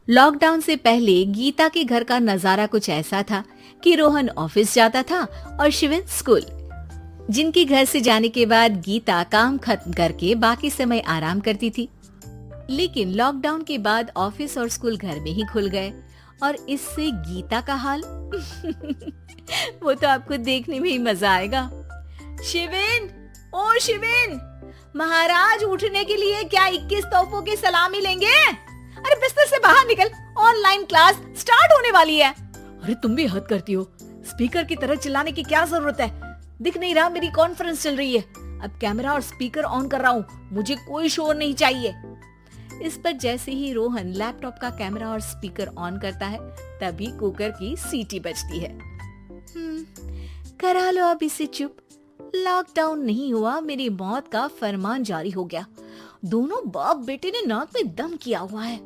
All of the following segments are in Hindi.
लॉकडाउन से पहले गीता के घर का नजारा कुछ ऐसा था कि रोहन ऑफिस जाता था और शिविन स्कूल। जिनके घर से जाने के बाद गीता काम खत्म करके बाकी समय आराम करती थी। लेकिन लॉकडाउन के बाद ऑफिस और स्कूल घर में ही खुल गए और इससे गीता का हाल वो तो आपको देखने में ही मजा आएगा। शिविन, ओ शिविन, महाराज उठने के लिए क्या 21 तोपों की सलामी लेंगे? अरे बिस्तर से बाहर निकल, ऑनलाइन क्लास स्टार्ट होने वाली है। अरे तुम भी हद करती हो, स्पीकर की तरह चिल्लाने की क्या जरूरत है? दिख नहीं रहा मेरी कॉन्फ्रेंस चल रही है। अब कैमरा और स्पीकर ऑन कर रहा हूँ, मुझे कोई शोर नहीं चाहिए। इस पर जैसे ही रोहन लैपटॉप का कैमरा और स्पीकर ऑन करता है तभी कुकर की सीटी बजती है। करा लो अब इसे चुप, लॉकडाउन नहीं हुआ, मेरी मौत का फरमान जारी हो गया। दोनों बाप बेटे ने नाक में दम किया हुआ है।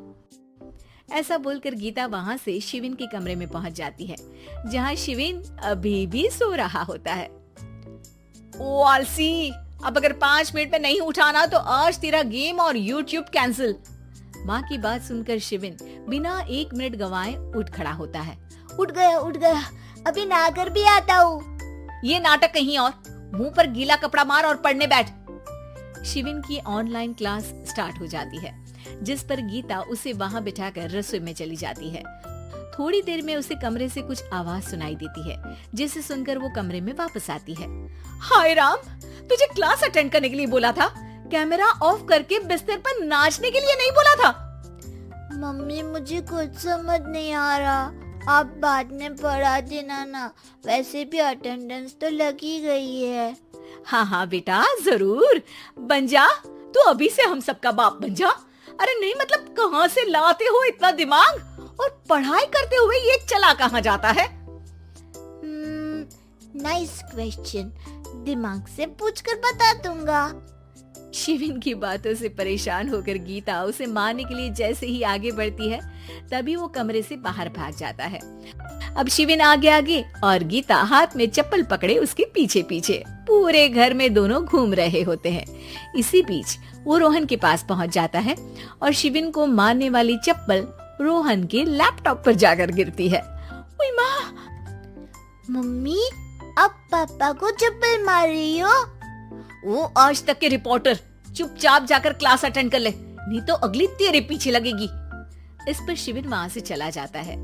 ऐसा बोलकर गीता वहाँ से शिविन के कमरे में पहुँच जाती है, जहाँ शिविन अभी भी सो रहा होता है। ओ आलसी, अब अगर 5 मिनट में नहीं उठाना तो आज तेरा गेम और यूट्यूब कैंसिल। माँ की बात सुनकर शिविन बिना 1 मिनट गंवाए उठ खड़ा होता है। उठ गया, अभी नहाकर भी आता हूँ। ये नाटक कहीं और, मुंह पर गीला कपड़ा मार और पढ़ने बैठ। शिविन की ऑनलाइन क्लास स्टार्ट हो जाती है, जिस पर गीता उसे वहाँ बिठाकर रसोई में चली जाती है। थोड़ी देर में उसे कमरे से कुछ आवाज सुनाई देती है, जिसे सुनकर वो कमरे में वापस आती है। हाय राम, तुझे क्लास अटेंड करने के लिए बोला था, कैमरा ऑफ करके बिस्तर पर नाचने के लिए नहीं बोला था। मम्मी मुझे कुछ समझ नहीं आ रहा, आप बाद में पढ़ा देना ना, वैसे भी अटेंडेंस तो लगी गई है। हाँ बेटा, जरूर बन जा, तू अभी से हम सबका बाप बन जा। अरे नहीं मतलब कहाँ से लाते हो इतना दिमाग, और पढ़ाई करते हुए ये चला कहाँ जाता है? नाइस क्वेश्चन, दिमाग से पूछकर बता दूंगा। शिविन की बातों से परेशान होकर गीता उसे मारने के लिए जैसे ही आगे बढ़ती है तभी वो कमरे से बाहर भाग जाता है। अब शिविन आगे और गीता हाथ में चप्पल पकड़े उसके पीछे पीछे पूरे घर में दोनों घूम रहे होते हैं। इसी बीच वो रोहन के पास पहुंच जाता है और शिविन को मारने वाली चप्पल रोहन के लैपटॉप पर जाकर गिरती है। ओए माँ! मम्मी, अब पापा को चप्पल मार रही हो? वो आज तक के रिपोर्टर, चुपचाप जाकर क्लास अटेंड कर ले, नहीं तो अगली तेरे पीछे लगेगी। इस पर शिविन वहाँ से चला जाता है,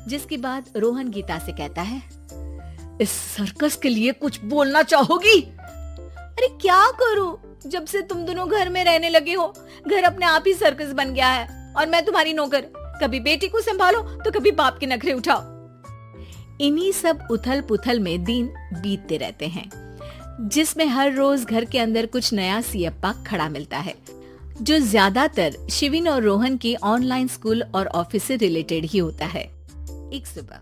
जिसके बाद रोहन गीता से कहता है, इस सर्कस के लिए कुछ बोलना चाहोगी? अरे क्या करूं, जब से तुम दोनों घर में रहने लगे हो, घर अपने आप ही सर्कस बन गया है और मैं तुम्हारी नौकर। कभी बेटी को संभालो तो कभी बाप के नखरे उठाओ। इन्हीं सब उथल पुथल में दिन बीतते रहते हैं, जिसमें हर रोज घर के अंदर कुछ नया सियप्पा खड़ा मिलता है, जो ज्यादातर शिविन और रोहन की ऑनलाइन स्कूल और ऑफिस से रिलेटेड ही होता है। एक सुबह,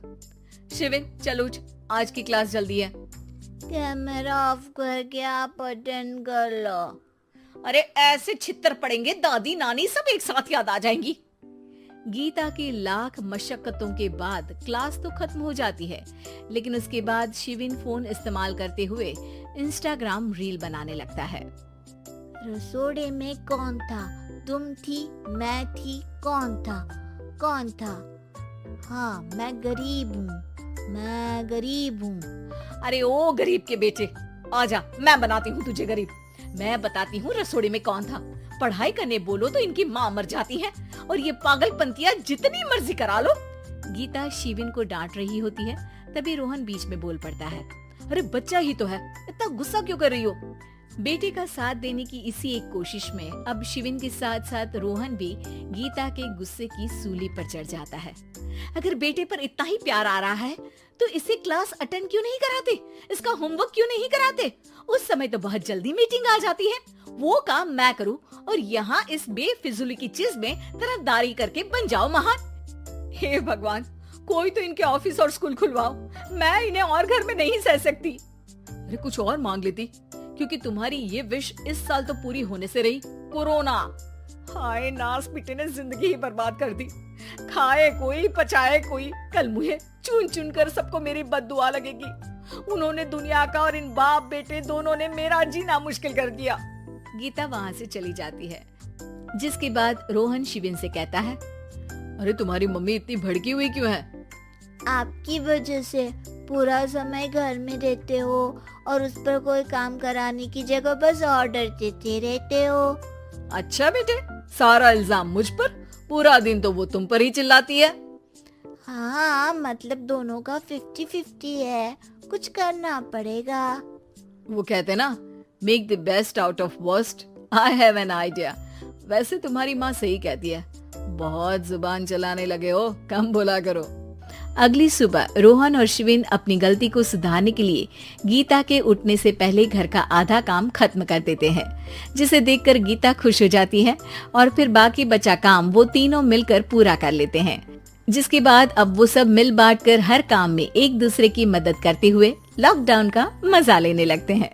शिविन चल उठ, आज की क्लास जल्दी है। कैमरा ऑफ करके आप अटेंड कर लो। अरे ऐसे छित्तर पड़ेंगे, दादी नानी सब एक साथ याद आ जाएंगी। गीता की लाख मशक्कतों के बाद क्लास तो खत्म हो जाती है, लेकिन उसके बाद शिविन फोन इस्तेमाल करते हुए इंस्टाग्राम रील बनाने लगता है। रसोड़े में कौन था? तुम थी, मैं थी, कौन था? हाँ, मैं गरीब हूँ। अरे ओ गरीब के बेटे, आजा, मैं बनाती हूँ तुझे गरीब। मैं बताती हूँ रसोड़े में कौन था। पढ़ाई करने बोलो तो इनकी माँ मर जाती है, और ये पागलपंतियाँ जितनी मर्जी करा लो। गीता शिविन को डांट रही होती है, तभी रोहन बीच में बोल पड़ता है, अरे बच्चा ही तो है, इतना गुस्सा क्यों कर रही हो? बेटे का साथ देने की इसी एक कोशिश में अब शिविन के साथ साथ रोहन भी गीता के गुस्से की सूली पर चढ़ जाता है। अगर बेटे पर इतना ही प्यार आ रहा है तो इसे क्लास अटेंड क्यों नहीं कराते, इसका होमवर्क क्यों नहीं कराते? उस समय तो बहुत जल्दी मीटिंग आ जाती है, वो काम मैं करूँ और यहाँ इस बेफिजूली की चीज में तरफदारी करके बन जाओ महान। हे भगवान, कोई तो इनके ऑफिस और स्कूल खुलवाओ, मैं इन्हें और घर में नहीं सह सकती। अरे कुछ और मांग लेती, क्योंकि तुम्हारी ये विश इस साल तो पूरी होने से रही, कोरोना। हाय नास बेटे ने जिंदगी ही बर्बाद कर दी। खाए कोई पचाए कोई, कल मुझे चुन चुन कर सबको मेरी बद्दुआ लगेगी। उन्होंने दुनिया का और इन बाप बेटे दोनों ने मेरा जीना मुश्किल कर दिया। गीता वहाँ से चली जाती है, जिसके बाद रोहन शिविन से कहता है, अरे तुम्हारी मम्मी इतनी भड़की हुई क्यों है? आपकी वजह से पूरा समय घर में रहते हो और उस पर कोई काम कराने की जगह बस ऑर्डर देते रहते हो। अच्छा बेटे, सारा इल्जाम मुझ पर? पूरा दिन तो वो तुम पर ही चिल्लाती है। हाँ, मतलब दोनों का 50-50 है, कुछ करना पड़ेगा। वो कहते ना, make the best out of worst. I have an idea. वैसे तुम्हारी माँ सही कहती है, बहुत जुबान चलाने लगे हो, कम बोला करो। अगली सुबह रोहन और शिविन अपनी गलती को सुधारने के लिए गीता के उठने से पहले घर का आधा काम खत्म कर देते हैं, जिसे देखकर गीता खुश हो जाती है और फिर बाकी बचा काम वो तीनों मिलकर पूरा कर लेते हैं। जिसके बाद अब वो सब मिल बांट कर हर काम में एक दूसरे की मदद करते हुए लॉकडाउन का मजा लेने लगते हैं।